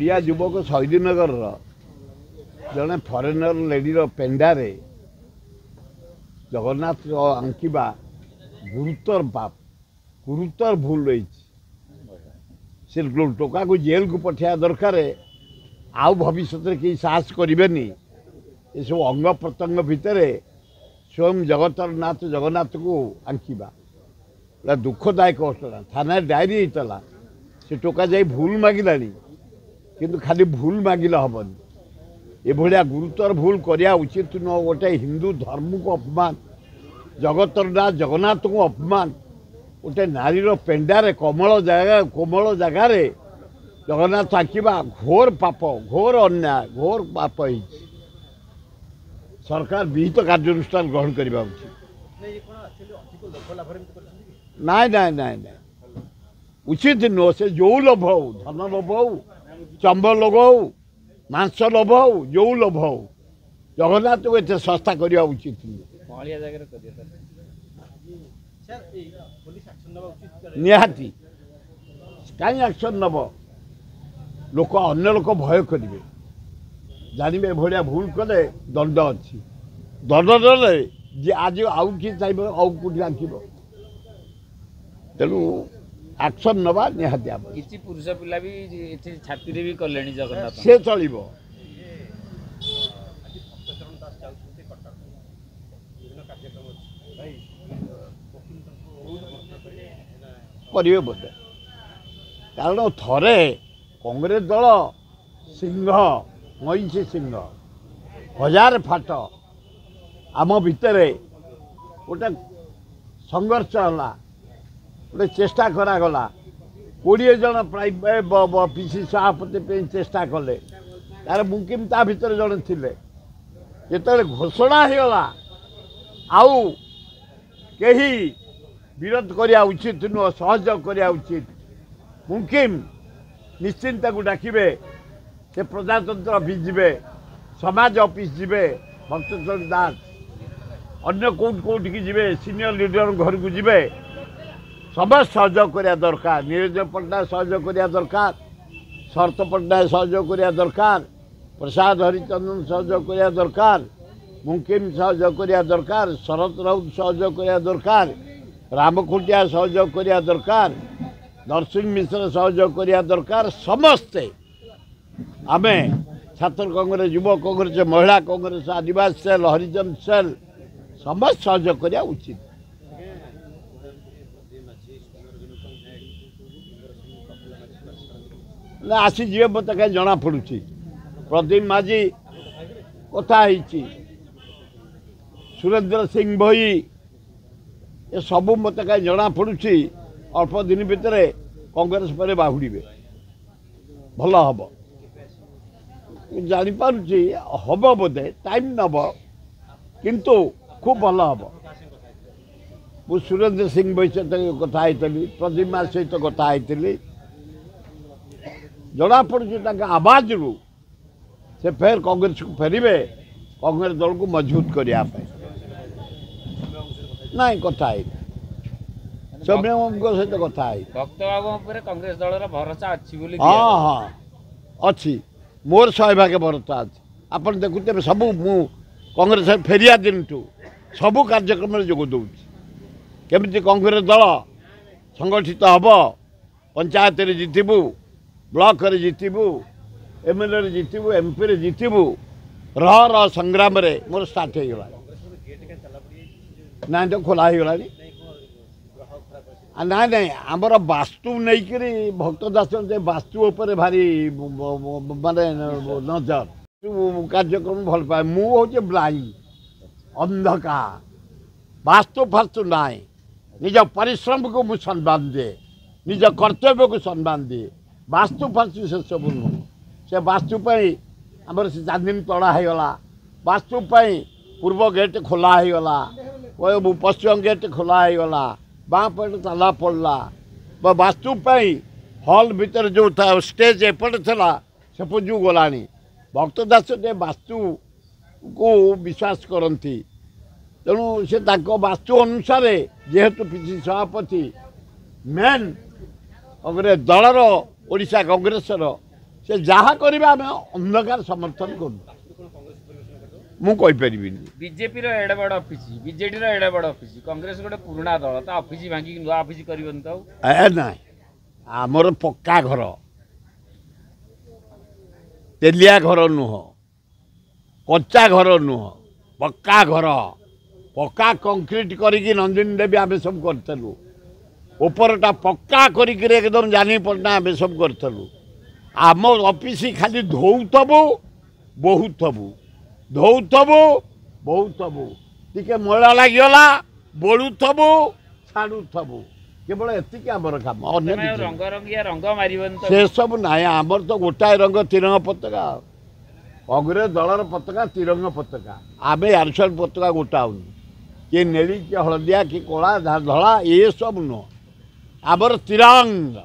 ओडिया युवक शहीदनगर जड़े फरेनर लेडीर पेंडारे जगन्नाथ आंकिबा गुरुतर पाप गुरुतर भूल रही से टोका को जेल को पठा दरकार आउ भविष्य कहीं साहस करेनि ये सब अंग प्रत्यंग भितर स्वयं जगतरनाथ जगन्नाथ को आंकिबा दुखदायक घटना थाना डायरी होता से टोका जाई भूल मागिला किंतु खाली भूल मागिले हेनी एभलिया गुरुतर भूल करिया उचित न गोटे हिंदू धर्म को अपमान जगतरनाथ जगन्नाथ को अपमान गोटे नारीर पेंडारे कोमल जगार जगन्नाथ आंकिबा घोर पाप घोर अन्याय घोर पाप सरकार विहित कार्यानुष्ठान ग्रहण करवा उचित नाई नाई नाई नाई उचित नुह से जो लोभ हो धन लोभ हो चंब लोभ हो मांस लोभ हो जो लोभ हो जगन्नाथ को एत सस्ता करवा उचित निहाती कहीं एक्शन नब लोक अन्य लोक भय करेंगे जानवे भाया भूल कले दंड अच्छी दंड देले जे आज आउ किए चाहिए आउ कौटी आंकिब तेणु एक्शन नवा निहाती किसी पुरुष पिला भी छाती भी कले जगन्नाथ से चलो करेंगे बोधे कारण थरे कांग्रेस दल सिंह मईसी सिंह हजार फाट आम भितर गोटे संघर्ष है गोटे चेष्टा करागला 20 जन प्राय पीसी सभापति चेष्टा कले तार मुकिम ता भितर जड़े थे जो घोषणा होगा आउ कहीं विरोध करने उचित नुह सहयोग करने उचित मुकिम निश्चिंत को डाकिबे से प्रजातंत्र ऑफिस जीवे समाज ऑफिस जीवे भक्तचरण दास अन्य कौट की जीवे सीनियर लीडर घर को जीवे समस्त सहयोग करने दरकार नीरज पट्टनायक सहयोग करने दरकार शरत पट्टनायक सहयोग करने दरकार प्रसाद हरिचंदन सहयोग करने दरकार मुकिम सहयोग करने दरकार शरत राउत सहयोग करने दरकार रामखुंटिया सहयोग करने दरकार नरसिंह मिश्र सहयोग करने दरकार समस्ते आमे छात्र कांग्रेस युवा कांग्रेस महिला कांग्रेस आदिवासी सेल हरिजन सेल समस्त सहयोग करने उचित ना आसी जीवे मत कहीं जना पड़ू प्रदीप माझी कथा सुरेंद्र सिंह भई ये सबू मत कहीं जना पड़ू अल्प दिन भितर कांग्रेस पर बाहुड़े भल हम जापारे हम बोधे टाइम नब किंतु खूब भल हम मु सुरेंद्र सिंह भाई सहित कथी प्रदीप मा सहित कथी जना पड़ी आवाज रू से फेर कांग्रेस को फेरवे कांग्रेस दल को मजबूत करने ना कथा सौम्य सहित कथा भक्त बाबू कांग्रेस दल भरोसा अच्छी हाँ हाँ अच्छी मोर 100 भाग भरोसा अच्छी आप देखुते सब मु कांग्रेस फेरिया दिन ठू सबू कार्यक्रम में जोग दौर केमी कांग्रेस दल संगठित हम पंचायत जितबू ब्लॉक रे जितबू एमएलए जितबू एमपी रे जितबू रह संग्राम रे मोर स्टार्ट हो गला ना तो खोला हो गला ना ना आमर वास्तु नहीं करी भक्त दास वास्तु उपर भारी माने नजर कार्यक्रम भल पाए मुझे ब्लाइंड अंधकार वास्तु फास्तु ना निज परिश्रम को मुझे सम्मान दे निज कर्तव्य को सम्मान दे वास्तु फास्तु से सब नुह से वास्तुपाई आमर से चांदनी तड़ा होगला वास्तुपाई पूर्व गेट खोला होगला पश्चिम गेट खोला होगला बाँ पटे ताला पड़ला वास्तुपाई हॉल भीतर जो था स्टेज एपटे था सेपटू गला भक्त दास वास्तु को विश्वास करती तेणु से वास्तु अनुसार जेहेतु पीसी सभापति मेन कांग्रेस दलर ओडिशा कांग्रेसर से जहाँ करें आम अंधकार समर्थन करूँ ମୁଁ କହିପାରିବିନି। ବିଜେପିର ଏଡ଼େ ବଡ଼ ଅଫିସ ବିଜେଡିର ଏଡ଼େ ବଡ଼ ଅଫିସ କଂଗ୍ରେସ ଗୋଟେ ପୁରୁଣା ଦଳ ତା ଅଫିସ ଭାଙ୍ଗିକି ନୂଆ ଅଫିସ କରିବନି ତ ଆଉ ନାଇଁ ଆମର ପକ୍କା ଘର ତେଲିଆ ଘର ନୁହଁ କଞ୍ଚା ଘର ନୁହଁ ପକ୍କା ଘର ପକ୍କା କଂକ୍ରିଟ କରିକି ନନ୍ଦିନୀ ଦେବୀ ଆମେ ସବୁ କରିଥିଲୁ ଉପରଟା ପକ୍କା କରିକି ଏକଦମ ଜାନିପଟନା ଆମେ ସବୁ କରିଥିଲୁ ଆମ ଅଫିସ ଖାଲି ଧୋଉଥବୁ ବହୁଥବୁ ଧୋଉଥବୁ ବହୁଥବୁ ଟିକେ ମଇଳା ଲାଗିଗଲା ବୋଳୁଥବୁ ଛାଡ଼ୁଥବୁ କେବଳ ଏତିକି ଆମର କାମ ଅନ୍ୟ ରଙ୍ଗରଙ୍ଗିଆ ରଙ୍ଗ ମାରିବନି ତ ସେସବୁ ନାହିଁ ଆମର ତ ଗୋଟାଏ ରଙ୍ଗ ତିରଙ୍ଗ ପତାକା କଂଗ୍ରେସ ଦଳର ପତାକା ତିରଙ୍ଗ ପତାକା ଆମେ ଆରସଲ ପତାକା ଗୋଟାଉନି କିଏ ନେଳି କିଏ ହଳଦିଆ କିଏ କଳା ଧଳା ଏସବୁ ନୁହଁ ଆମର ତିରଙ୍ଗ